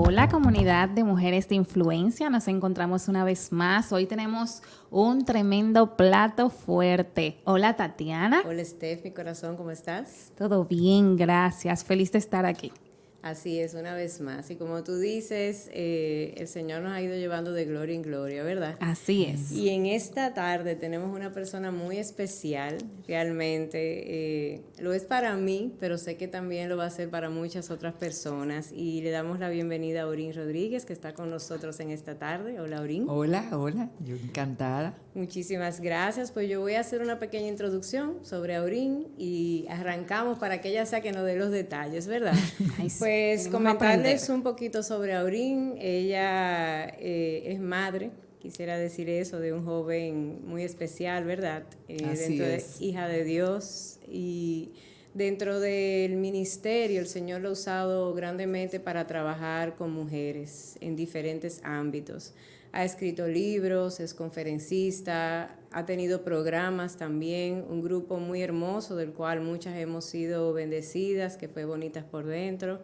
Hola comunidad de mujeres de influencia, nos encontramos una vez más. Hoy tenemos un tremendo plato fuerte. Hola Tatiana. Hola Steph, mi corazón, ¿cómo estás? Todo bien, gracias. Feliz de estar aquí. Así es, una vez más. Y como tú dices, el Señor nos ha ido llevando de gloria en gloria, ¿verdad? Así es. Y en esta tarde tenemos una persona muy especial, realmente. Lo es para mí, pero sé que también lo va a ser para muchas otras personas. Y le damos la bienvenida a Aurín Rodríguez, que está con nosotros en esta tarde. Hola, Aurín. Hola, yo encantada. Muchísimas gracias. Pues yo voy a hacer una pequeña introducción sobre Aurín y arrancamos para que ella sea que nos dé los detalles, ¿verdad? Ay, sí, Pues venimos a comentarles aprender. un poquito sobre Aurín. Ella es madre, quisiera decir eso, de un joven muy especial, ¿verdad? Así Dentro de es. hija de Dios, y dentro del ministerio el Señor lo ha usado grandemente para trabajar con mujeres en diferentes ámbitos. Ha escrito libros, es conferencista, ha tenido programas también, un grupo muy hermoso del cual muchas hemos sido bendecidas, que fue Bonitas por Dentro.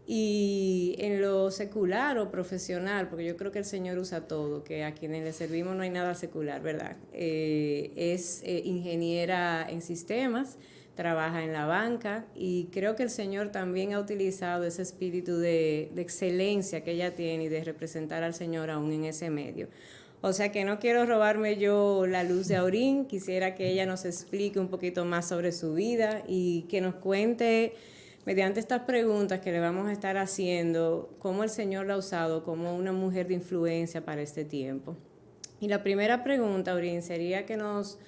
Y en lo secular o profesional, porque yo creo que el Señor usa todo, que a quienes le servimos no hay nada secular, ¿verdad? Es ingeniera en sistemas, trabaja en la banca, y creo que el Señor también ha utilizado ese espíritu de excelencia que ella tiene y de representar al Señor aún en ese medio. O sea que no quiero robarme yo la luz de Aurín, quisiera que ella nos explique un poquito más sobre su vida y que nos cuente, mediante estas preguntas que le vamos a estar haciendo, cómo el Señor la ha usado como una mujer de influencia para este tiempo. Y la primera pregunta, Aurín, sería que nos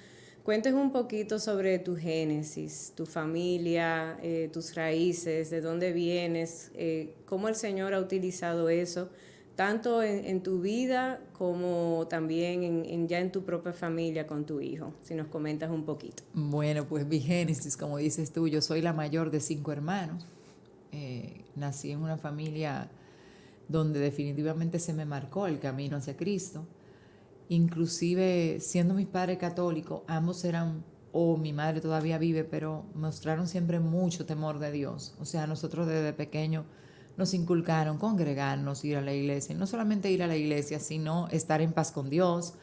cuentes un poquito sobre tu génesis, tu familia, tus raíces, de dónde vienes, cómo el Señor ha utilizado eso, tanto en tu vida como también ya en tu propia familia con tu hijo. Si nos comentas un poquito. Bueno, pues mi génesis, como dices tú, yo soy la mayor de 5 hermanos. Nací en una familia donde definitivamente se me marcó el camino hacia Cristo. Inclusive siendo mis padres católicos, ambos eran, o mi madre todavía vive, pero mostraron siempre mucho temor de Dios. O sea, nosotros desde pequeños nos inculcaron congregarnos, ir a la iglesia. Y no solamente ir a la iglesia, sino estar en paz con Dios,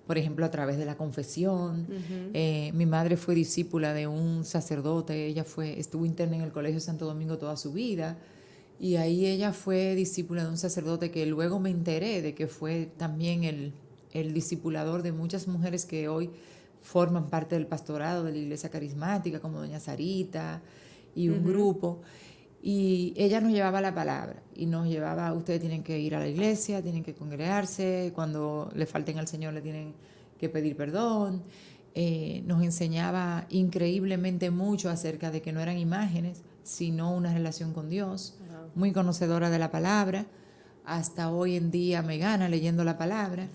por ejemplo, a través de la confesión. Mi madre fue discípula de un sacerdote, ella estuvo interna en el Colegio Santo Domingo toda su vida, y ahí ella fue discípula de un sacerdote que luego me enteré de que fue también el discipulador de muchas mujeres que hoy forman parte del pastorado de la iglesia carismática, como doña Sarita y un grupo. Y ella nos llevaba la palabra y nos llevaba, ustedes tienen que ir a la iglesia, tienen que congregarse, cuando le falten al Señor le tienen que pedir perdón. Nos enseñaba increíblemente mucho acerca de que no eran imágenes, sino una relación con Dios. Muy conocedora de la palabra, hasta hoy en día me gana leyendo la palabra.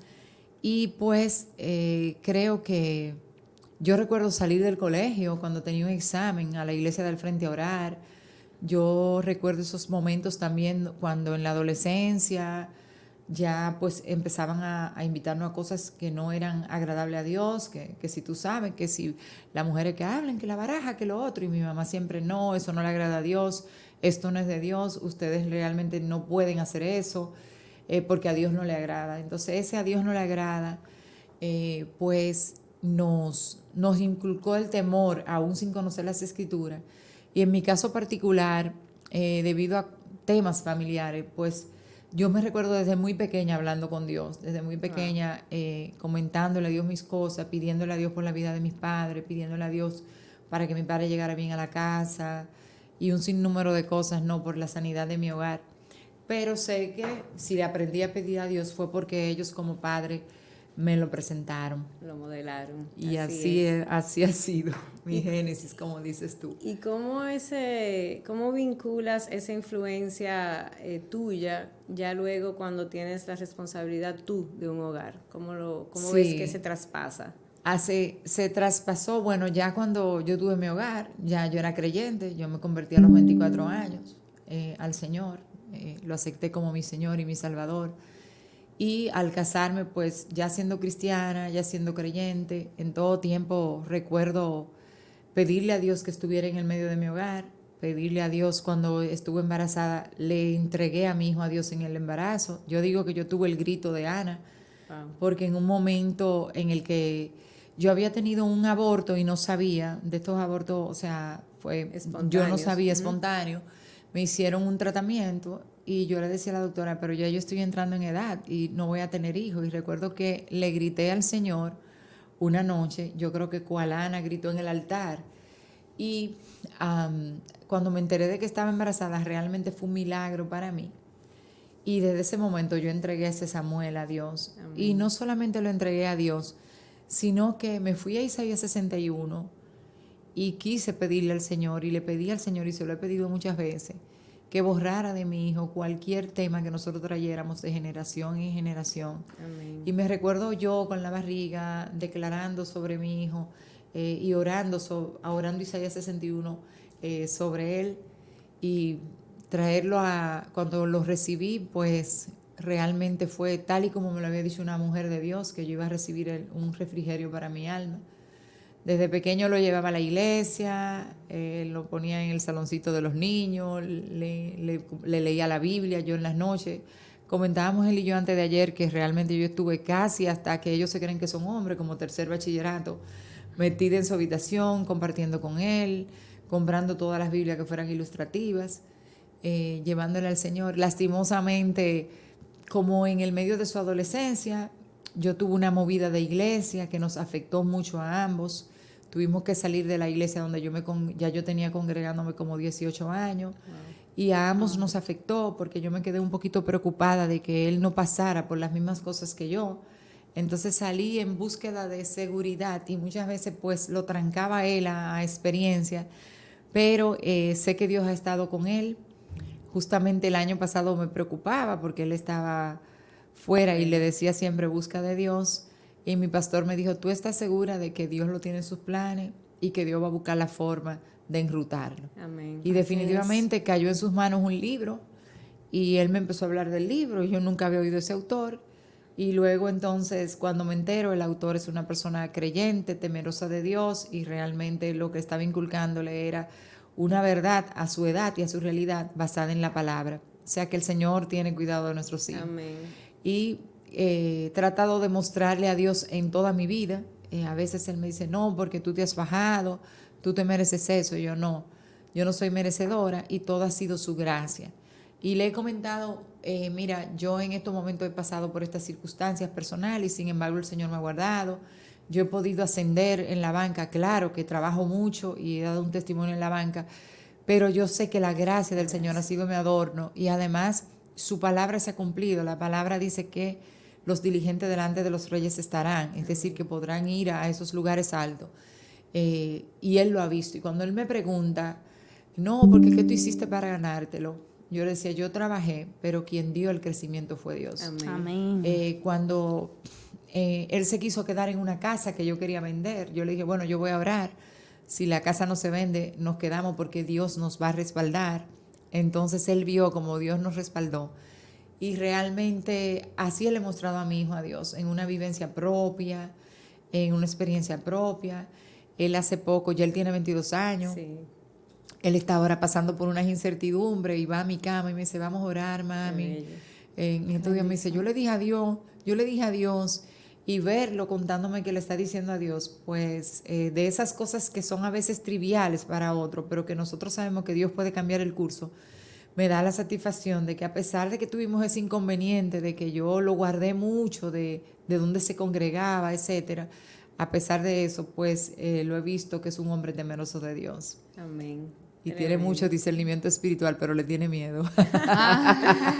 Y pues creo que yo recuerdo salir del colegio cuando tenía un examen a la iglesia del frente a orar. Yo recuerdo esos momentos también cuando en la adolescencia ya pues empezaban a invitarnos a cosas que no eran agradables a Dios, que si tú sabes, que si las mujeres que hablan, que la baraja, que lo otro, y mi mamá siempre no, eso no le agrada a Dios, esto no es de Dios, ustedes realmente no pueden hacer eso, porque a Dios no le agrada. Entonces ese a Dios no le agrada, pues nos inculcó el temor, aún sin conocer las Escrituras. Y en mi caso particular, debido a temas familiares, pues yo me recuerdo desde muy pequeña hablando con Dios, desde muy pequeña comentándole a Dios mis cosas, pidiéndole a Dios por la vida de mis padres, pidiéndole a Dios para que mi padre llegara bien a la casa y un sinnúmero de cosas, no por la sanidad de mi hogar. Pero sé que si le aprendí a pedir a Dios fue porque ellos como padre me lo presentaron. Lo modelaron. Y así ha sido mi génesis, como dices tú. ¿Y cómo vinculas esa influencia tuya ya luego cuando tienes la responsabilidad tú de un hogar? ¿Cómo ves que se traspasa? Se traspasó, bueno, ya cuando yo tuve mi hogar, ya yo era creyente, yo me convertí a los 24 años al Señor, lo acepté como mi Señor y mi Salvador. Y al casarme, pues ya siendo cristiana, ya siendo creyente, en todo tiempo recuerdo pedirle a Dios que estuviera en el medio de mi hogar, pedirle a Dios cuando estuve embarazada, le entregué a mi hijo a Dios en el embarazo. Yo digo que yo tuve el grito de Ana, Wow. porque en un momento en el que yo había tenido un aborto y no sabía, de estos abortos, o sea, yo no Espontáneos. sabía, espontáneo, me hicieron un tratamiento y yo le decía a la doctora, pero ya yo estoy entrando en edad y no voy a tener hijos. Y recuerdo que le grité al Señor una noche, yo creo que cual Ana gritó en el altar, y cuando me enteré de que estaba embarazada, realmente fue un milagro para mí. Y desde ese momento yo entregué a ese Samuel a Dios. Amén. Y no solamente lo entregué a Dios, sino que me fui a Isaías 61 y quise pedirle al Señor, y le pedí al Señor, y se lo he pedido muchas veces, que borrara de mi hijo cualquier tema que nosotros trayéramos de generación en generación. Amén. Y me recuerdo yo con la barriga declarando sobre mi hijo y orando Isaías 61 sobre él, y traerlo cuando lo recibí, pues realmente fue tal y como me lo había dicho una mujer de Dios, que yo iba a recibir un refrigerio para mi alma. Desde pequeño lo llevaba a la iglesia, lo ponía en el saloncito de los niños, le leía la Biblia yo en las noches. Comentábamos él y yo antes de ayer que realmente yo estuve casi hasta que ellos se creen que son hombres, como tercer bachillerato, metida en su habitación, compartiendo con él, comprando todas las Biblias que fueran ilustrativas, llevándole al Señor. Lastimosamente, como en el medio de su adolescencia, yo tuve una movida de iglesia que nos afectó mucho a ambos. Tuvimos que salir de la iglesia donde ya yo tenía congregándome como 18 años. Wow. Y a ambos nos afectó porque yo me quedé un poquito preocupada de que él no pasara por las mismas cosas que yo. Entonces salí en búsqueda de seguridad y muchas veces pues lo trancaba él a experiencia, pero sé que Dios ha estado con él. Justamente el año pasado me preocupaba porque él estaba fuera y le decía siempre busca de Dios, y mi pastor me dijo, ¿tú estás segura de que Dios lo tiene en sus planes y que Dios va a buscar la forma de enrutarlo? Amén. Y definitivamente cayó en sus manos un libro y él me empezó a hablar del libro y yo nunca había oído ese autor, y luego entonces cuando me entero el autor es una persona creyente, temerosa de Dios, y realmente lo que estaba inculcándole era una verdad a su edad y a su realidad basada en la palabra. O sea que el Señor tiene cuidado de nuestros hijos. Amén. Y he tratado de mostrarle a Dios en toda mi vida. A veces Él me dice, no, porque tú te has bajado, tú te mereces eso. Yo no soy merecedora y todo ha sido su gracia. Y le he comentado, mira, yo en estos momentos he pasado por estas circunstancias personales y sin embargo el Señor me ha guardado. Yo he podido ascender en la banca, claro que trabajo mucho y he dado un testimonio en la banca, pero yo sé que la gracia del Señor ha sido mi adorno, y además su palabra se ha cumplido. La palabra dice que los diligentes delante de los reyes estarán, es decir, que podrán ir a esos lugares altos. Y Él lo ha visto. Y cuando Él me pregunta, no, porque ¿qué tú hiciste para ganártelo? Yo le decía, yo trabajé, pero quien dio el crecimiento fue Dios. Amén. Amén. Cuando Él se quiso quedar en una casa que yo quería vender, yo le dije, bueno, yo voy a orar. Si la casa no se vende, nos quedamos porque Dios nos va a respaldar. Entonces Él vio como Dios nos respaldó. Y realmente así le he mostrado a mi hijo a Dios, en una vivencia propia, en una experiencia propia. Él hace poco, ya él tiene 22 años. Sí. Él está ahora pasando por unas incertidumbres y va a mi cama y me dice, vamos a orar, mami. En estos días me dice, yo le dije a Dios, y verlo contándome que le está diciendo a Dios, pues de esas cosas que son a veces triviales para otro, pero que nosotros sabemos que Dios puede cambiar el curso, me da la satisfacción de que a pesar de que tuvimos ese inconveniente, de que yo lo guardé mucho de dónde se congregaba, etcétera, a pesar de eso, pues lo he visto que es un hombre temeroso de Dios. Amén. Y tiene mucho discernimiento espiritual, pero le tiene miedo.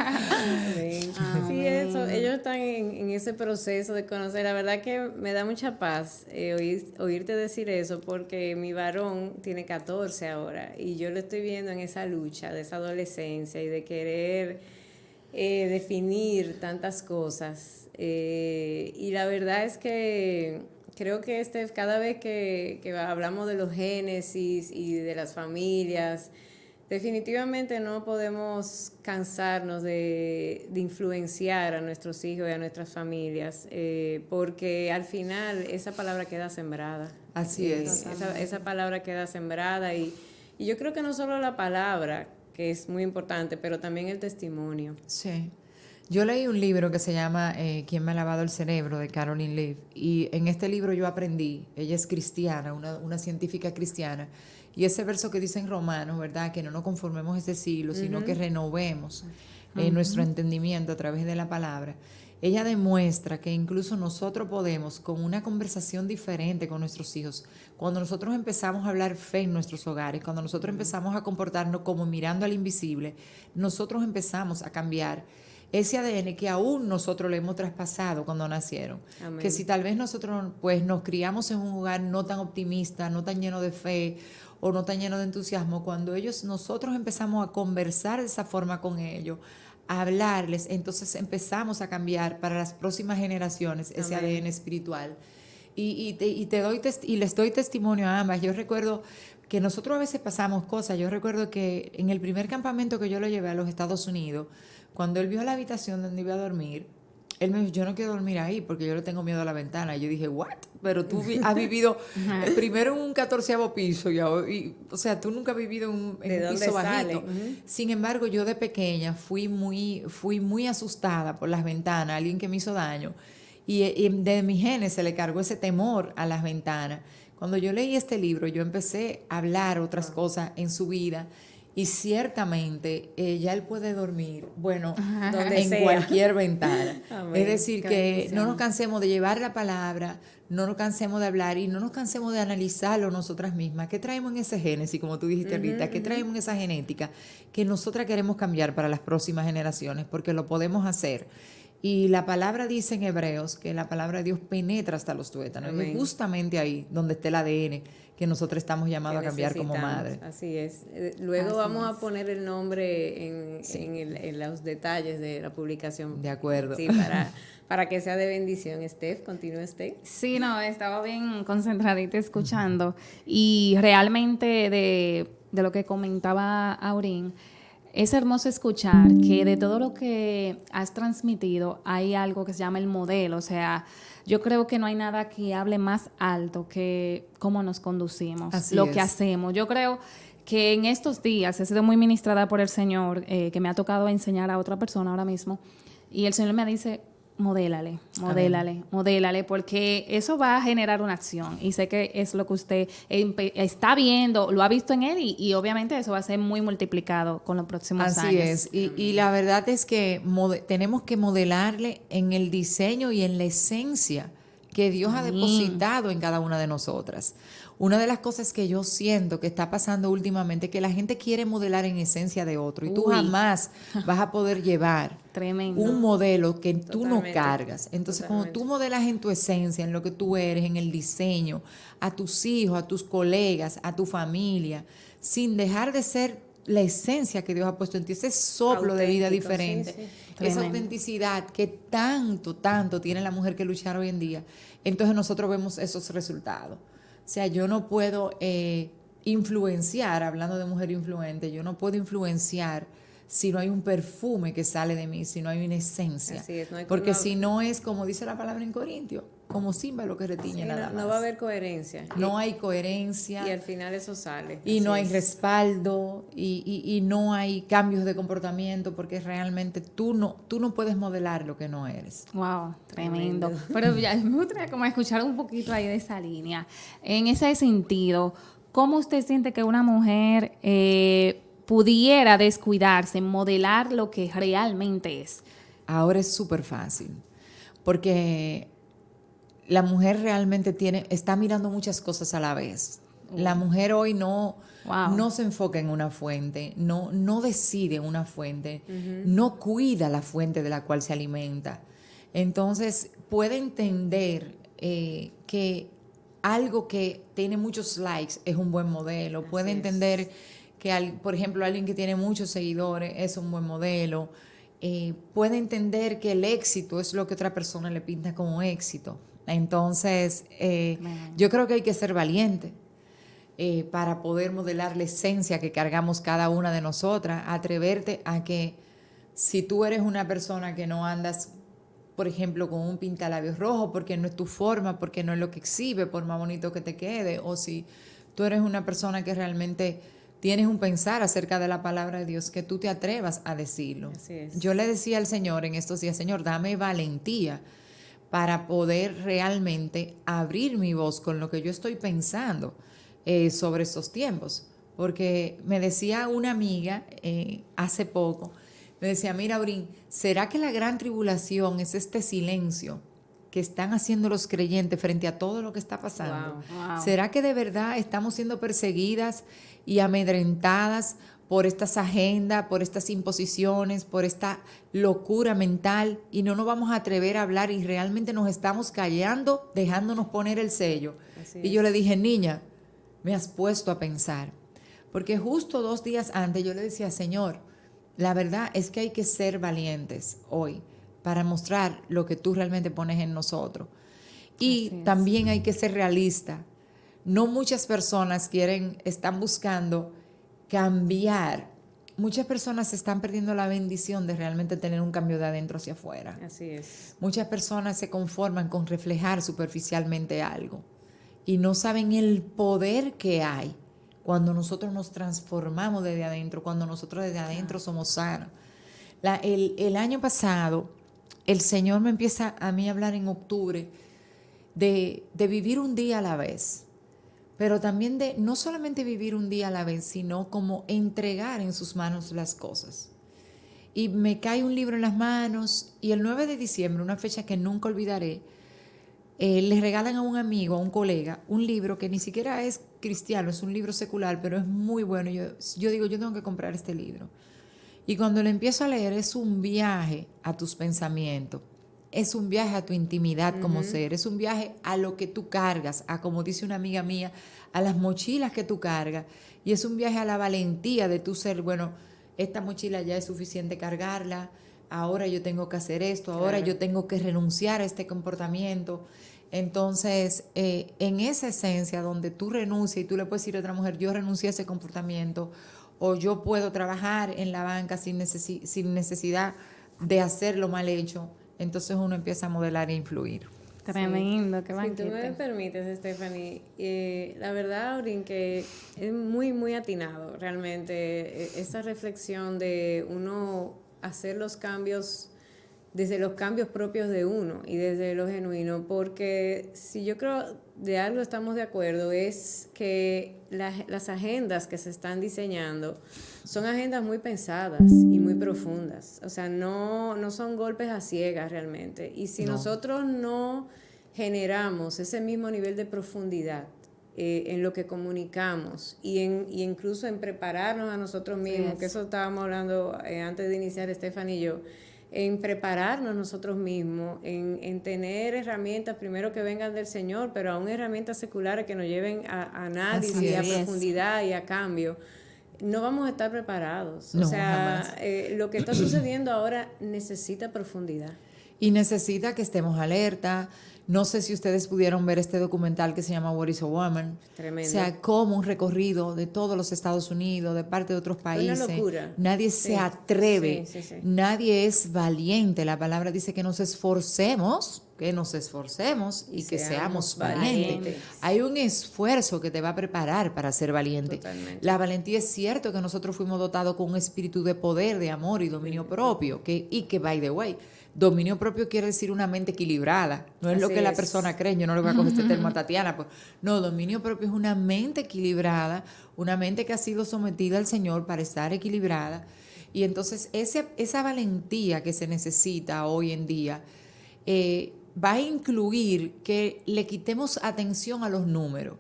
Amén. Sí, eso, ellos están en ese proceso de conocer. La verdad que me da mucha paz oírte decir eso, porque mi varón tiene 14 ahora y yo lo estoy viendo en esa lucha de esa adolescencia y de querer definir tantas cosas. Y la verdad es que creo que cada vez que hablamos de los génesis y de las familias, definitivamente no podemos cansarnos de influenciar a nuestros hijos y a nuestras familias, porque al final esa palabra queda sembrada. Así es. Esa palabra queda sembrada y Y yo creo que no solo la palabra, que es muy importante, pero también el testimonio. Sí. Yo leí un libro que se llama ¿Quién me ha lavado el cerebro? De Caroline Leaf. Y en este libro yo aprendí, ella es cristiana, una científica cristiana, y ese verso que dice en Romanos, ¿verdad? Que no nos conformemos a este siglo, sino que renovemos nuestro entendimiento a través de la palabra. Ella demuestra que incluso nosotros podemos, con una conversación diferente con nuestros hijos, cuando nosotros empezamos a hablar fe en nuestros hogares, cuando nosotros empezamos a comportarnos como mirando al invisible, nosotros empezamos a cambiar ese ADN que aún nosotros le hemos traspasado cuando nacieron. Amén. Que si tal vez nosotros pues nos criamos en un hogar no tan optimista, no tan lleno de fe o no tan lleno de entusiasmo, cuando nosotros empezamos a conversar de esa forma con ellos, a hablarles, entonces empezamos a cambiar para las próximas generaciones ese Amén. ADN espiritual. Y les doy testimonio a ambas. Yo recuerdo que nosotros a veces pasamos cosas. Yo recuerdo que en el primer campamento que yo lo llevé a los Estados Unidos, cuando él vio la habitación donde iba a dormir, él me dijo, yo no quiero dormir ahí porque yo le tengo miedo a la ventana. Y yo dije, ¿what? Pero tú has vivido primero en un 14º piso, o sea, tú nunca has vivido en un piso bajito. Sin embargo, yo de pequeña fui muy asustada por las ventanas, alguien que me hizo daño. Y de mi genes se le cargó ese temor a las ventanas. Cuando yo leí este libro, yo empecé a hablar otras cosas en su vida. Y ciertamente ya él puede dormir, bueno, en cualquier ventana. Amén. Es decir, que no nos cansemos de llevar la palabra, no nos cansemos de hablar y no nos cansemos de analizarlo nosotras mismas. ¿Qué traemos en ese génesis, como tú dijiste ahorita? ¿Qué traemos en esa genética que nosotras queremos cambiar para las próximas generaciones? Porque lo podemos hacer. Y la palabra dice en Hebreos que la palabra de Dios penetra hasta los tuétanos. Es justamente ahí donde está el ADN que nosotros estamos llamados a cambiar como madre. Así es. Luego vamos a poner el nombre en los detalles de la publicación. De acuerdo. Sí, para que sea de bendición. Steph, continúa Steph. Sí, no, estaba bien concentradita escuchando. Y realmente de lo que comentaba Aurín, es hermoso escuchar que de todo lo que has transmitido hay algo que se llama el modelo. O sea, yo creo que no hay nada que hable más alto que cómo nos conducimos, que hacemos. Yo creo que en estos días he sido muy ministrada por el Señor, que me ha tocado enseñar a otra persona ahora mismo. Y el Señor me dice, modélale, porque eso va a generar una acción. Y sé que es lo que usted está viendo, lo ha visto en él y obviamente eso va a ser muy multiplicado con los próximos años. Así es. Y la verdad es que tenemos que modelarle en el diseño y en la esencia que Dios ha depositado en cada una de nosotras. Una de las cosas que yo siento que está pasando últimamente es que la gente quiere modelar en esencia de otro y tú jamás vas a poder llevar un modelo que tú no cargas. Entonces, cuando tú modelas en tu esencia, en lo que tú eres, en el diseño, a tus hijos, a tus colegas, a tu familia, sin dejar de ser la esencia que Dios ha puesto en ti, ese soplo de vida diferente, esa autenticidad que tanto tiene la mujer que luchar hoy en día, entonces nosotros vemos esos resultados. O sea, yo no puedo influenciar, hablando de mujer influente, yo no puedo influenciar si no hay un perfume que sale de mí, si no hay una esencia. Así es, porque si no es, como dice la palabra en Corintios, como címbalo que retiñe nada más. No va a haber coherencia. No hay coherencia. Y al final eso sale. Y no hay respaldo y no hay cambios de comportamiento porque realmente tú no puedes modelar lo que no eres. Wow, tremendo. Pero ya me gustaría como escuchar un poquito ahí de esa línea. En ese sentido, ¿cómo usted siente que una mujer pudiera descuidarse, modelar lo que realmente es? Ahora es súper fácil porque la mujer realmente está mirando muchas cosas a la vez. La mujer hoy no se enfoca en una fuente, no decide una fuente, no cuida la fuente de la cual se alimenta. Entonces puede entender que algo que tiene muchos likes es un buen modelo. Puede entender que, por ejemplo, alguien que tiene muchos seguidores es un buen modelo. Puede entender que el éxito es lo que otra persona le pinta como éxito. Entonces, yo creo que hay que ser valiente para poder modelar la esencia que cargamos cada una de nosotras, atreverte a que si tú eres una persona que no andas, por ejemplo, con un pintalabios rojo porque no es tu forma, porque no es lo que exhibe, por más bonito que te quede, o si tú eres una persona que realmente tienes un pensar acerca de la palabra de Dios, que tú te atrevas a decirlo. Así es. Yo le decía al Señor en estos días, Señor, dame valentía para poder realmente abrir mi voz con lo que yo estoy pensando sobre estos tiempos. Porque me decía una amiga hace poco, me decía, mira, Aurín, ¿será que la gran tribulación es este silencio que están haciendo los creyentes frente a todo lo que está pasando? Wow. ¿Será que de verdad estamos siendo perseguidas y amedrentadas por estas agendas, por estas imposiciones, por esta locura mental, y no nos vamos a atrever a hablar y realmente nos estamos callando, dejándonos poner el sello? Y yo le dije, niña, me has puesto a pensar, porque justo 2 días antes yo le decía, Señor, la verdad es que hay que ser valientes hoy para mostrar lo que tú realmente pones en nosotros. Y también hay que ser realista. No muchas personas están buscando cambiar. Muchas personas están perdiendo la bendición de realmente tener un cambio de adentro hacia afuera. Así es. Muchas personas se conforman con reflejar superficialmente algo y no saben el poder que hay cuando nosotros nos transformamos desde adentro, cuando nosotros desde adentro somos sanos. El año pasado, el Señor me empieza a mí a hablar en octubre de vivir un día a la vez. Pero también de no solamente vivir un día a la vez, sino como entregar en sus manos las cosas. Y me cae un libro en las manos, y el 9 de diciembre, una fecha que nunca olvidaré, le regalan a un amigo, a un colega, un libro que ni siquiera es cristiano, es un libro secular, pero es muy bueno. Yo digo, yo tengo que comprar este libro. Y cuando lo empiezo a leer, es un viaje a tus pensamientos. Es un viaje a tu intimidad como ser, es un viaje a lo que tú cargas, a, como dice una amiga mía, a las mochilas que tú cargas, y es un viaje a la valentía de tu ser, bueno, esta mochila ya es suficiente cargarla, ahora yo tengo que hacer esto, ahora yo tengo que renunciar a este comportamiento. Entonces, en esa esencia donde tú renuncias y tú le puedes decir a otra mujer, yo renuncié a ese comportamiento, o yo puedo trabajar en la banca sin necesidad de hacerlo mal hecho, entonces uno empieza a modelar e influir. Tremendo, qué Si banquete. tú me permites, Stephanie, la verdad, Aurín, que es muy, muy atinado realmente esa reflexión de uno hacer los cambios desde los cambios propios de uno y desde lo genuino, porque si yo creo de algo estamos de acuerdo es que las agendas que se están diseñando son agendas muy pensadas y muy profundas, o sea, no son golpes a ciegas realmente, y si nosotros no generamos ese mismo nivel de profundidad en lo que comunicamos y incluso en prepararnos a nosotros mismos, que eso estábamos hablando antes de iniciar Stephanie y yo, en prepararnos nosotros mismos, en tener herramientas primero que vengan del Señor, pero aún herramientas seculares que nos lleven a análisis y a profundidad y a cambio, no vamos a estar preparados. No, o sea, jamás. Lo que está sucediendo ahora necesita profundidad. Y necesita que estemos alerta. No sé si ustedes pudieron ver este documental que se llama What is a Woman. Tremendo. O sea, como un recorrido de todos los Estados Unidos, de parte de otros países. Una locura. Nadie se atreve, Sí. nadie es valiente. La palabra dice que nos esforcemos y que seamos valientes. Hay un esfuerzo que te va a preparar para ser valiente. Totalmente. La valentía es cierto que nosotros fuimos dotados con un espíritu de poder, de amor y dominio propio, y que, by the way, dominio propio quiere decir una mente equilibrada. No es lo que la persona cree. Yo no le voy a coger este termo a Tatiana. Pues. No, dominio propio es una mente equilibrada, una mente que ha sido sometida al Señor para estar equilibrada. Y entonces esa valentía que se necesita hoy en día va a incluir que le quitemos atención a los números.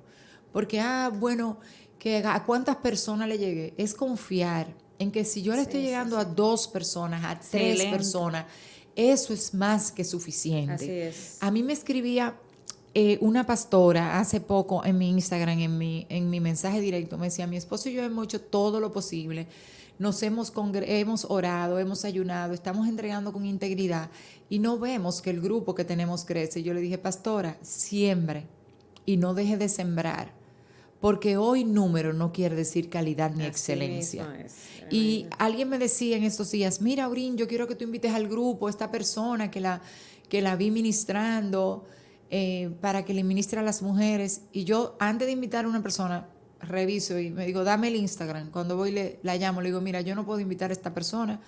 Porque, bueno, que a cuántas personas le llegué. Es confiar en que si yo le estoy llegando a 2 personas, a 3 personas, eso es más que suficiente. Así es. A mí me escribía una pastora hace poco en mi Instagram, en mi mensaje directo, me decía, mi esposo y yo hemos hecho todo lo posible, nos hemos orado, hemos ayunado, estamos entregando con integridad y no vemos que el grupo que tenemos crece. Yo le dije, pastora, siembre y no deje de sembrar, porque hoy número no quiere decir calidad ni excelencia. Y alguien me decía en estos días, mira, Aurín, yo quiero que tú invites al grupo a esta persona que la vi ministrando para que le ministre a las mujeres. Y yo, antes de invitar a una persona, reviso y me digo, dame el Instagram. Cuando voy la llamo, le digo, mira, yo no puedo invitar a esta persona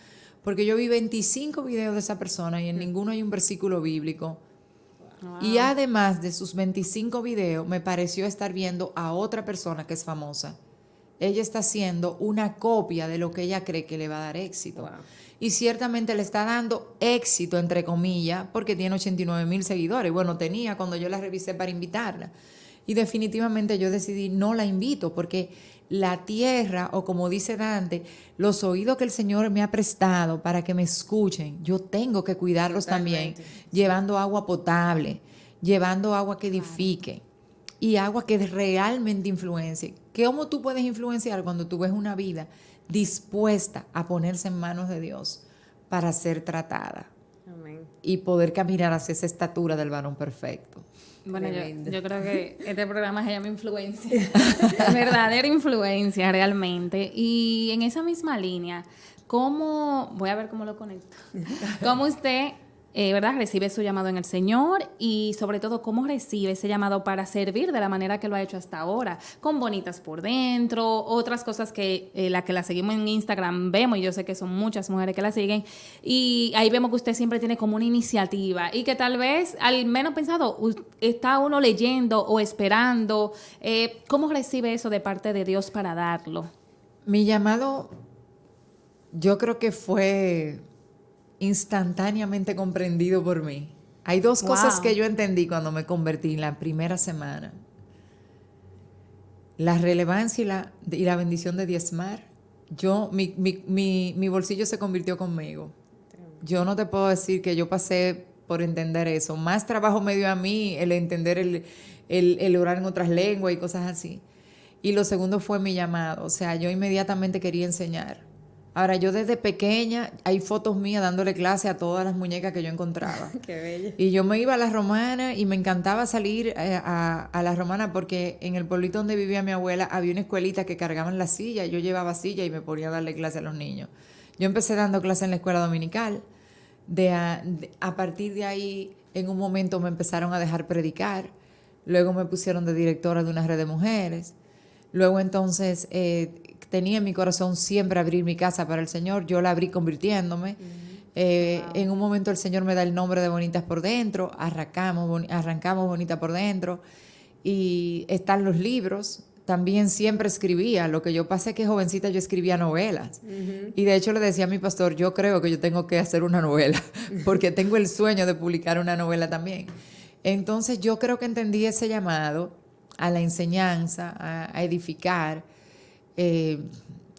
porque yo vi 25 videos de esa persona y en ninguno hay un versículo bíblico. Wow. Y además de sus 25 videos, me pareció estar viendo a otra persona que es famosa. Ella está haciendo una copia de lo que ella cree que le va a dar éxito. Wow. Y ciertamente le está dando éxito, entre comillas, porque tiene 89,000 seguidores. Bueno, tenía cuando yo la revisé para invitarla. Y definitivamente yo decidí no la invito porque la tierra, o como dice Dante, los oídos que el Señor me ha prestado para que me escuchen, yo tengo que cuidarlos también, llevando agua potable, llevando agua que edifique y agua que realmente influencie. ¿Cómo tú puedes influenciar cuando tú ves una vida dispuesta a ponerse en manos de Dios para ser tratada Amén. y poder caminar hacia esa estatura del varón perfecto? Bueno, Tremendo. yo creo que este programa se llama Influencia. Verdadera influencia, realmente. Y en esa misma línea, ¿cómo, voy a ver cómo lo conecto, cómo usted, ¿verdad?, recibe su llamado en el Señor y sobre todo cómo recibe ese llamado para servir de la manera que lo ha hecho hasta ahora, con bonitas por dentro, otras cosas que la seguimos en Instagram vemos, y yo sé que son muchas mujeres que la siguen, y ahí vemos que usted siempre tiene como una iniciativa y que tal vez al menos pensado está uno leyendo o esperando. ¿Cómo recibe eso de parte de Dios para darlo? Mi llamado, yo creo que fue instantáneamente comprendido por mí. Hay dos cosas que yo entendí cuando me convertí en la primera semana. La relevancia y la bendición de diezmar. Mi bolsillo se convirtió conmigo. Yo no te puedo decir que yo pasé por entender eso. Más trabajo me dio a mí el entender el orar en otras lenguas y cosas así. Y lo segundo fue mi llamado. O sea, yo inmediatamente quería enseñar. Ahora, yo desde pequeña, hay fotos mías dándole clase a todas las muñecas que yo encontraba. Qué bello. Y yo me iba a la Romana y me encantaba salir a la Romana porque en el pueblito donde vivía mi abuela había una escuelita que cargaban la silla. Yo llevaba silla y me ponía a darle clase a los niños. Yo empecé dando clase en la escuela dominical. A partir de ahí, en un momento me empezaron a dejar predicar. Luego me pusieron de directora de una red de mujeres. Luego entonces tenía en mi corazón siempre abrir mi casa para el Señor. Yo la abrí convirtiéndome. En un momento el Señor me da el nombre de Bonitas por Dentro. Arrancamos Bonita por Dentro. Y están los libros. También siempre escribía. Lo que yo pasé que jovencita yo escribía novelas. Y de hecho le decía a mi pastor, yo creo que yo tengo que hacer una novela. Porque tengo el sueño de publicar una novela también. Entonces yo creo que entendí ese llamado a la enseñanza, a edificar.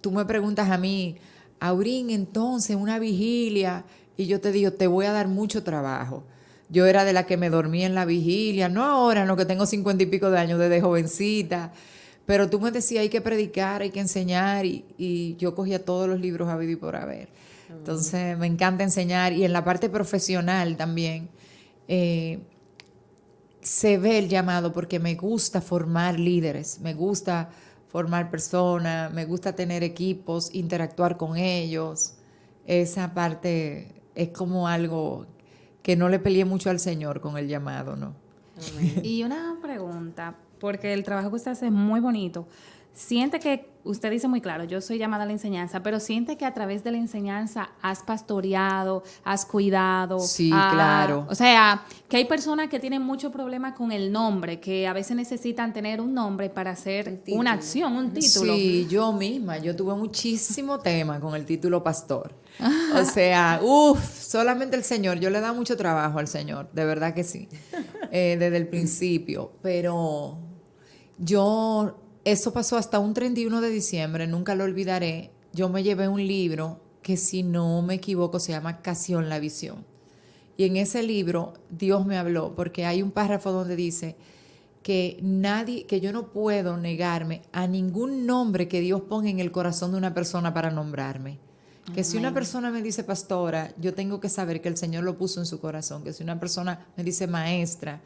Tú me preguntas a mí, Aurín, entonces una vigilia, y yo te digo, te voy a dar mucho trabajo. Yo era de la que me dormía en la vigilia, no ahora, en lo que tengo 50 y pico de años, desde jovencita, pero tú me decías, hay que predicar, hay que enseñar, y yo cogía todos los libros habido y por haber. Entonces me encanta enseñar, y en la parte profesional también, se ve el llamado porque me gusta formar líderes, me gusta formar personas, me gusta tener equipos, interactuar con ellos. Esa parte es como algo que no le peleé mucho al Señor con el llamado, ¿no? Y una pregunta, porque el trabajo que usted hace es muy bonito. Siente que, usted dice muy claro, yo soy llamada a la enseñanza, pero siente que a través de la enseñanza has pastoreado, has cuidado. Sí, claro. O sea, que hay personas que tienen mucho problema con el nombre, que a veces necesitan tener un nombre para hacer una acción, un título. Sí, yo tuve muchísimo tema con el título pastor. O sea, solamente el Señor, yo le he dado mucho trabajo al Señor, de verdad que sí, desde el principio, pero eso pasó hasta un 31 de diciembre, nunca lo olvidaré. Yo me llevé un libro que, si no me equivoco, se llama Casión la Visión. Y en ese libro Dios me habló, porque hay un párrafo donde dice que yo no puedo negarme a ningún nombre que Dios ponga en el corazón de una persona para nombrarme. Que si una persona me dice pastora, yo tengo que saber que el Señor lo puso en su corazón. Que si una persona me dice maestra,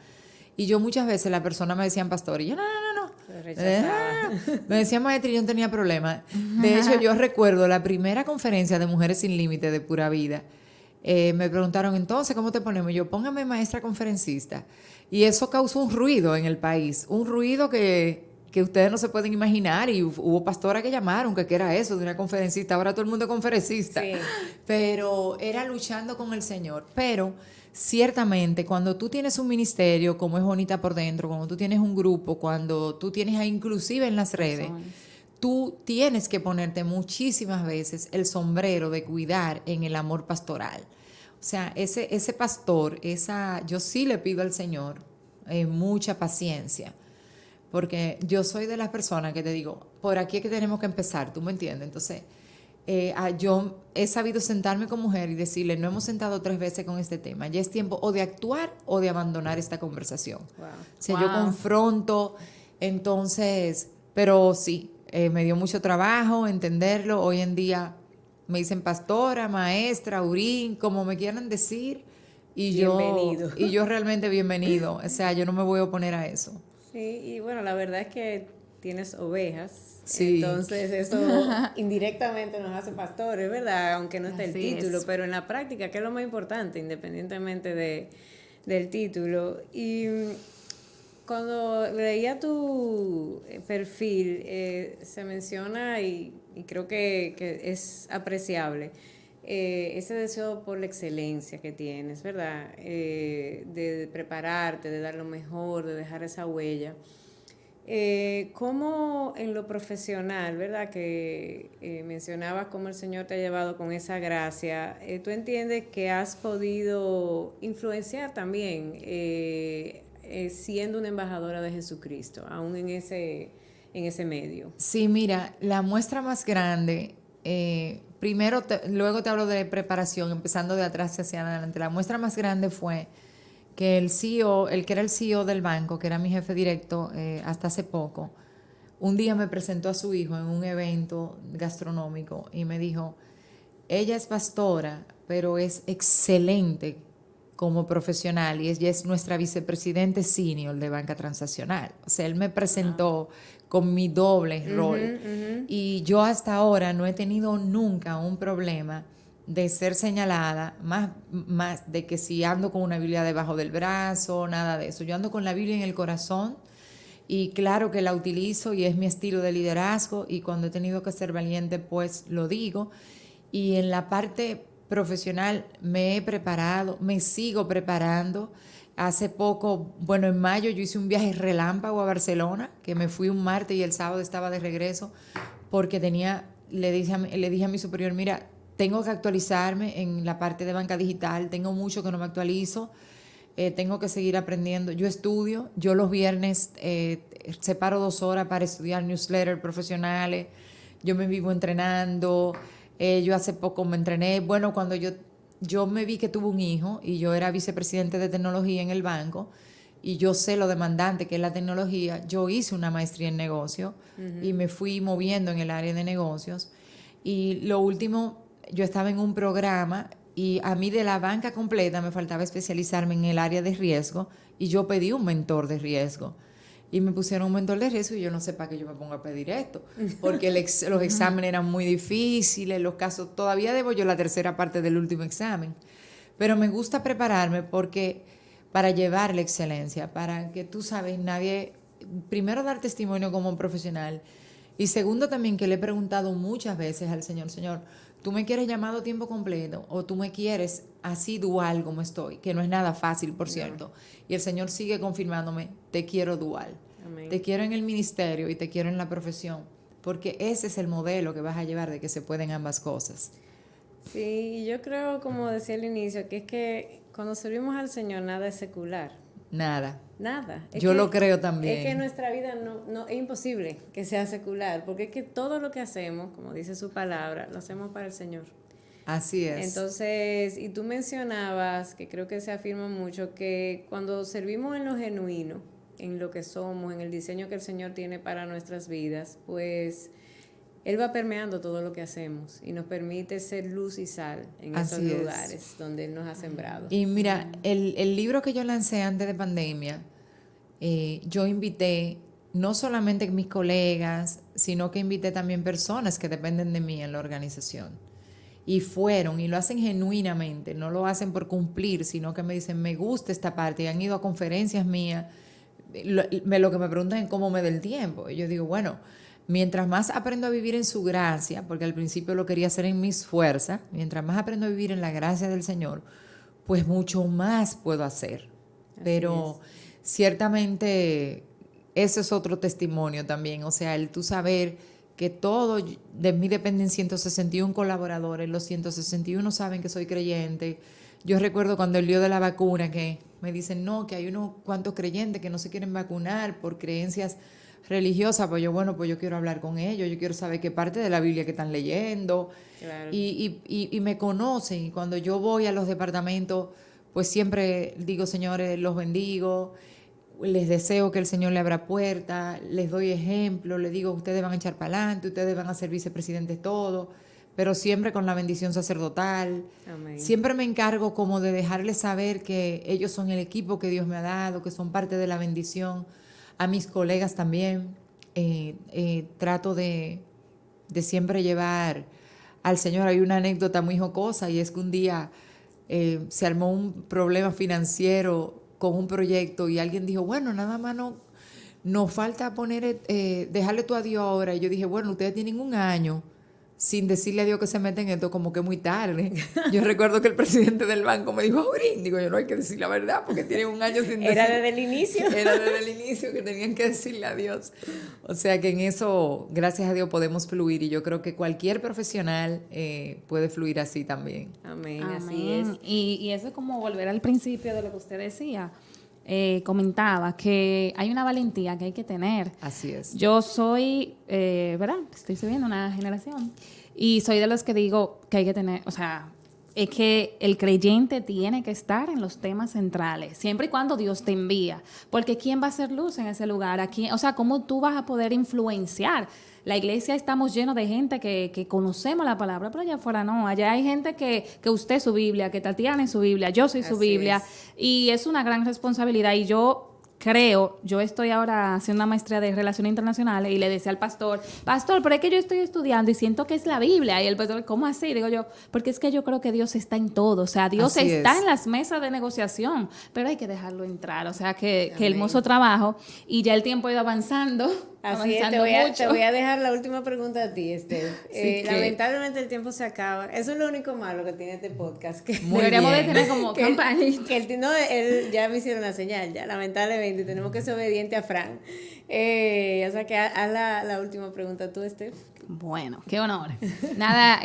y yo muchas veces la persona me decían pastor, y yo no. Me decía maestra y yo no tenía problema. De hecho, yo recuerdo la primera conferencia de Mujeres Sin Límite de Pura Vida. Me preguntaron, entonces, ¿cómo te ponemos? Y yo, póngame maestra conferencista. Y eso causó un ruido en el país, un ruido que que ustedes no se pueden imaginar, y hubo pastoras que llamaron, que era eso, de una conferencista, ahora todo el mundo es conferencista, Sí. pero era luchando con el Señor. Pero ciertamente cuando tú tienes un ministerio como es Bonita por Dentro, cuando tú tienes un grupo, cuando tú tienes inclusive en las redes, tú tienes que ponerte muchísimas veces el sombrero de cuidar en el amor pastoral. O sea, ese pastor, yo sí le pido al Señor mucha paciencia, porque yo soy de las personas que te digo, por aquí es que tenemos que empezar, ¿tú me entiendes? Entonces, yo he sabido sentarme con mujer y decirle, no hemos sentado 3 veces con este tema, ya es tiempo o de actuar o de abandonar esta conversación. Wow. O sea, yo confronto, entonces, pero sí, me dio mucho trabajo entenderlo. Hoy en día me dicen pastora, maestra, Aurín, como me quieran decir, y yo realmente bienvenido. O sea, yo no me voy a oponer a eso. Sí, y bueno, la verdad es que tienes ovejas, Sí. entonces eso indirectamente nos hace pastores, ¿verdad? Aunque no esté el Así título, es. pero en la práctica, que es lo más importante, independientemente del título. Y cuando leía tu perfil, se menciona, y creo que es apreciable, ese deseo por la excelencia que tienes, ¿verdad? De prepararte, de dar lo mejor, de dejar esa huella. ¿Cómo en lo profesional, ¿verdad? Que mencionabas cómo el Señor te ha llevado con esa gracia, ¿tú entiendes que has podido influenciar también siendo una embajadora de Jesucristo, aún en ese medio? Sí, mira, la muestra más grande, luego te hablo de preparación, empezando de atrás hacia adelante. La muestra más grande fue que el CEO, el que era el CEO del banco, que era mi jefe directo hasta hace poco, un día me presentó a su hijo en un evento gastronómico y me dijo, ella es pastora, pero es excelente como profesional y ella es nuestra vicepresidente senior de Banca Transaccional. O sea, él me presentó con mi doble rol. Y yo hasta ahora no he tenido nunca un problema de ser señalada, más de que si ando con una Biblia debajo del brazo, nada de eso. Yo ando con la Biblia en el corazón y claro que la utilizo y es mi estilo de liderazgo, y cuando he tenido que ser valiente pues lo digo. Y en la parte profesional me he preparado, me sigo preparando. Hace poco, bueno, en mayo yo hice un viaje relámpago a Barcelona, que me fui un martes y el sábado estaba de regreso, porque le dije a mi superior, mira, tengo que actualizarme en la parte de banca digital, tengo mucho que no me actualizo, tengo que seguir aprendiendo. Yo estudio, yo los viernes separo 2 horas para estudiar newsletters profesionales, yo me vivo entrenando. Yo hace poco me entrené, bueno, cuando yo me vi que tuve un hijo y yo era vicepresidente de tecnología en el banco y yo sé lo demandante que es la tecnología, yo hice una maestría en negocio y me fui moviendo en el área de negocios. Y lo último, yo estaba en un programa y a mí de la banca completa me faltaba especializarme en el área de riesgo y yo pedí un mentor de riesgo. Y me pusieron un mentor de riesgo y yo no sé para qué yo me pongo a pedir esto, porque los exámenes eran muy difíciles, los casos, todavía debo yo la 3ª parte del último examen, pero me gusta prepararme porque para llevar la excelencia, para que tú sabes, primero dar testimonio como profesional y segundo también que le he preguntado muchas veces al Señor, Señor, ¿tú me quieres llamado a tiempo completo o tú me quieres así dual como estoy? Que no es nada fácil, por cierto. Y el Señor sigue confirmándome, te quiero dual. Amén. Te quiero en el ministerio y te quiero en la profesión, porque ese es el modelo que vas a llevar de que se pueden ambas cosas. Sí, y yo creo, como decía al inicio, que es que cuando servimos al Señor nada es secular. Nada. Es yo lo creo también. Es que nuestra vida no es imposible que sea secular, porque es que todo lo que hacemos, como dice su palabra, lo hacemos para el Señor. Así es. Entonces, y tú mencionabas, que creo que se afirma mucho, que cuando servimos en lo genuino, en lo que somos, en el diseño que el Señor tiene para nuestras vidas, pues Él va permeando todo lo que hacemos y nos permite ser luz y sal en esos lugares donde Él nos ha sembrado. Y mira, el libro que yo lancé antes de pandemia, yo invité no solamente mis colegas, sino que invité también personas que dependen de mí en la organización. Y fueron, y lo hacen genuinamente, no lo hacen por cumplir, sino que me dicen, me gusta esta parte, y han ido a conferencias mías, lo que me preguntan es cómo me da el tiempo. Y yo digo, bueno, mientras más aprendo a vivir en su gracia, porque al principio lo quería hacer en mis fuerzas, mientras más aprendo a vivir en la gracia del Señor, pues mucho más puedo hacer. Pero ciertamente ese es otro testimonio también, o sea, el tú saber que todo de mí dependen 161 colaboradores, los 161 saben que soy creyente. Yo recuerdo cuando el lío de la vacuna que me dicen, no, que hay unos cuantos creyentes que no se quieren vacunar por creencias religiosas, pues yo, bueno, pues yo quiero hablar con ellos, yo quiero saber qué parte de la Biblia que están leyendo. Claro. Y me conocen, y cuando yo voy a los departamentos, pues siempre digo, señores, los bendigo, les deseo que el Señor le abra puertas, les doy ejemplo, les digo, ustedes van a echar para adelante, ustedes van a ser vicepresidentes todos, pero siempre con la bendición sacerdotal. Amén. Siempre me encargo como de dejarles saber que ellos son el equipo que Dios me ha dado, que son parte de la bendición. A mis colegas también trato de siempre llevar al Señor. Hay una anécdota muy jocosa y es que un día se armó un problema financiero con un proyecto y alguien dijo, bueno, nada más nos falta poner, dejarle tu adiós ahora. Y yo dije, bueno, ustedes tienen un año sin decirle a Dios que se meten en esto, como que muy tarde. Yo recuerdo que el presidente del banco me dijo, Aurín, digo yo, no hay que decir la verdad porque tienen un año sin decir. Era desde el inicio. Era desde el inicio que tenían que decirle a Dios. O sea que en eso, gracias a Dios, podemos fluir y yo creo que cualquier profesional puede fluir así también. Amén, Amén. así es. Y eso es como volver al principio de lo que usted decía. Comentaba que hay una valentía que hay que tener. Así es. Yo soy, ¿verdad? Estoy subiendo una generación y soy de los que digo que hay que tener, o sea, es que el creyente tiene que estar en los temas centrales, siempre y cuando Dios te envía, porque ¿quién va a hacer luz en ese lugar? ¿A quién? O sea, ¿cómo tú vas a poder influenciar? La iglesia estamos llenos de gente que conocemos la palabra, pero allá afuera no. Allá hay gente que usted es su Biblia, que Tatiana es su Biblia, yo soy su Así Biblia. Y es una gran responsabilidad. Y yo estoy ahora haciendo una maestría de Relaciones Internacionales y le decía al pastor, pero es que yo estoy estudiando y siento que es la Biblia. Y el pastor, ¿cómo así? Digo yo, porque es que yo creo que Dios está en todo. O sea, Dios Así está es. en las mesas de negociación, pero hay que dejarlo entrar. O sea, que Amén. hermoso trabajo. Y ya el tiempo ha ido avanzando. Así es, avanzando te voy a dejar la última pregunta a ti, Esther. que- Lamentablemente el tiempo se acaba. Eso es lo único malo que tiene este podcast. Que, Muy Deberíamos bien. de tener como campanita. ya me hicieron la señal, ya lamentablemente tenemos que ser obediente a Fran. O sea que haz la última pregunta tú, Esther. Bueno, qué honor. Nada,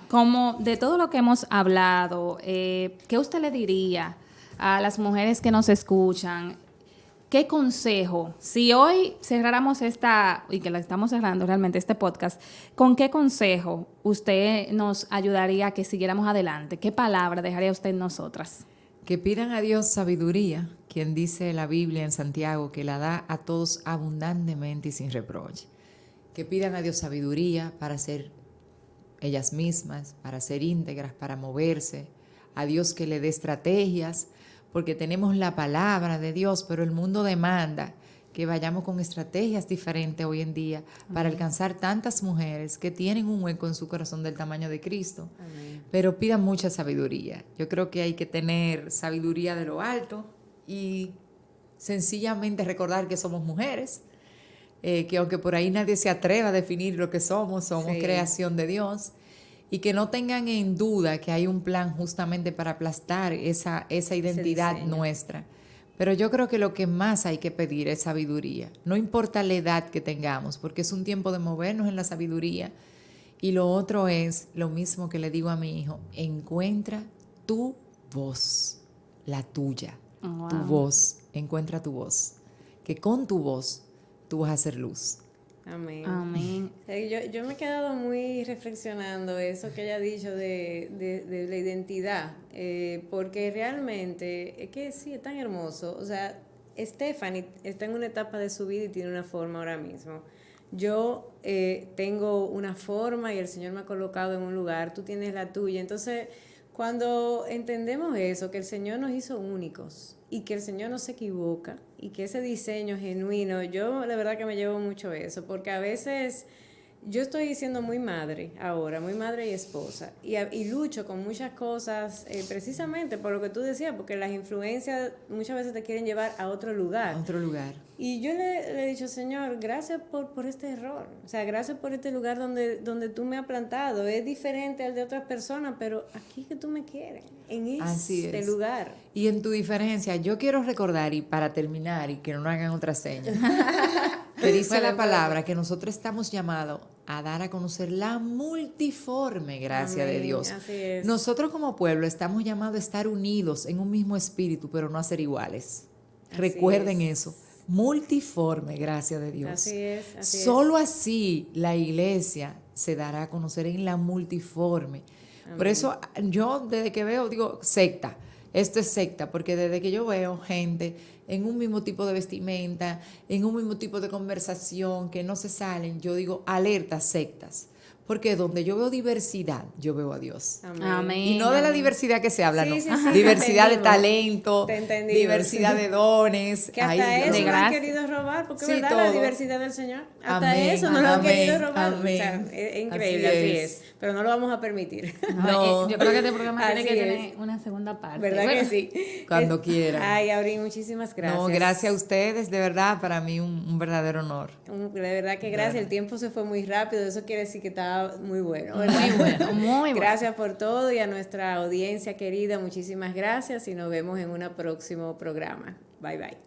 como de todo lo que hemos hablado, ¿qué usted le diría a las mujeres que nos escuchan? ¿Qué consejo, si hoy cerráramos y que la estamos cerrando realmente, este podcast, ¿con qué consejo usted nos ayudaría a que siguiéramos adelante? ¿Qué palabra dejaría usted en nosotras? Que pidan a Dios sabiduría, quien dice la Biblia en Santiago que la da a todos abundantemente y sin reproche. Que pidan a Dios sabiduría para ser ellas mismas, para ser íntegras, para moverse. A Dios que le dé estrategias, porque tenemos la palabra de Dios, pero el mundo demanda que vayamos con estrategias diferentes hoy en día para alcanzar tantas mujeres que tienen un hueco en su corazón del tamaño de Cristo. Amén. Pero pidan mucha sabiduría. Yo creo que hay que tener sabiduría de lo alto y sencillamente recordar que somos mujeres, que aunque por ahí nadie se atreva a definir lo que somos Sí. creación de Dios, y que no tengan en duda que hay un plan justamente para aplastar esa identidad diseño. nuestra. Pero yo creo que lo que más hay que pedir es sabiduría. No importa la edad que tengamos, porque es un tiempo de movernos en la sabiduría. Y lo otro es lo mismo que le digo a mi hijo, encuentra tu voz, la tuya, Wow. tu voz, encuentra tu voz. Que con tu voz tú vas a hacer luz. Amén. Amén. Yo me he quedado muy reflexionando eso que ella ha dicho de la identidad, porque realmente es que sí, es tan hermoso. O sea, Stephanie está en una etapa de su vida y tiene una forma ahora mismo. Yo tengo una forma y el Señor me ha colocado en un lugar, tú tienes la tuya. Entonces, cuando entendemos eso, que el Señor nos hizo únicos y que el Señor no se equivoca y que ese diseño genuino, yo la verdad que me llevo mucho eso, porque a veces yo estoy siendo muy madre ahora, muy madre y esposa, y lucho con muchas cosas, precisamente por lo que tú decías, porque las influencias muchas veces te quieren llevar a otro lugar. A otro lugar. Y yo le he dicho, Señor, gracias por este error, o sea, gracias por este lugar donde tú me has plantado, es diferente al de otras personas, pero aquí que tú me quieres, en Así este es. lugar. Y en tu diferencia, yo quiero recordar, y para terminar, y que no nos hagan otra seña, que dice la palabra que nosotros estamos llamados a dar a conocer la multiforme gracia de Amén, Dios. así es. Nosotros como pueblo estamos llamados a estar unidos en un mismo espíritu, pero no a ser iguales. Así Recuerden es. eso. Multiforme gracia de Dios. Así es, así es. Solo así la iglesia se dará a conocer en la multiforme. Por eso yo desde que veo, digo, secta. Esto es secta, porque desde que yo veo gente en un mismo tipo de vestimenta, en un mismo tipo de conversación, que no se salen, yo digo, alerta, sectas. Porque donde yo veo diversidad, yo veo a Dios. Amén. Y no de la diversidad que se habla, Sí, no. sí, sí, Diversidad te de entendimos. talento, Te entendimos. diversidad de dones. Que hasta Ay, eso Dios. no han gracia. querido robar, porque Sí, es verdad, todo. la diversidad del Señor. Hasta Amén, eso no lo han amén, querido robar. amén. O sea, es increíble, así es. Pero no lo vamos a permitir. No. Yo creo que este programa tiene Así que es. tener una segunda parte. ¿Verdad Bueno, que sí? Cuando quieran. Ay, Aurín, muchísimas gracias. No, gracias a ustedes, de verdad, para mí un verdadero honor. De verdad que gracias. El tiempo se fue muy rápido. Eso quiere decir que estaba muy bueno, ¿verdad? Muy bueno, muy bueno. Gracias por todo, y a nuestra audiencia querida, muchísimas gracias y nos vemos en un próximo programa. Bye, bye.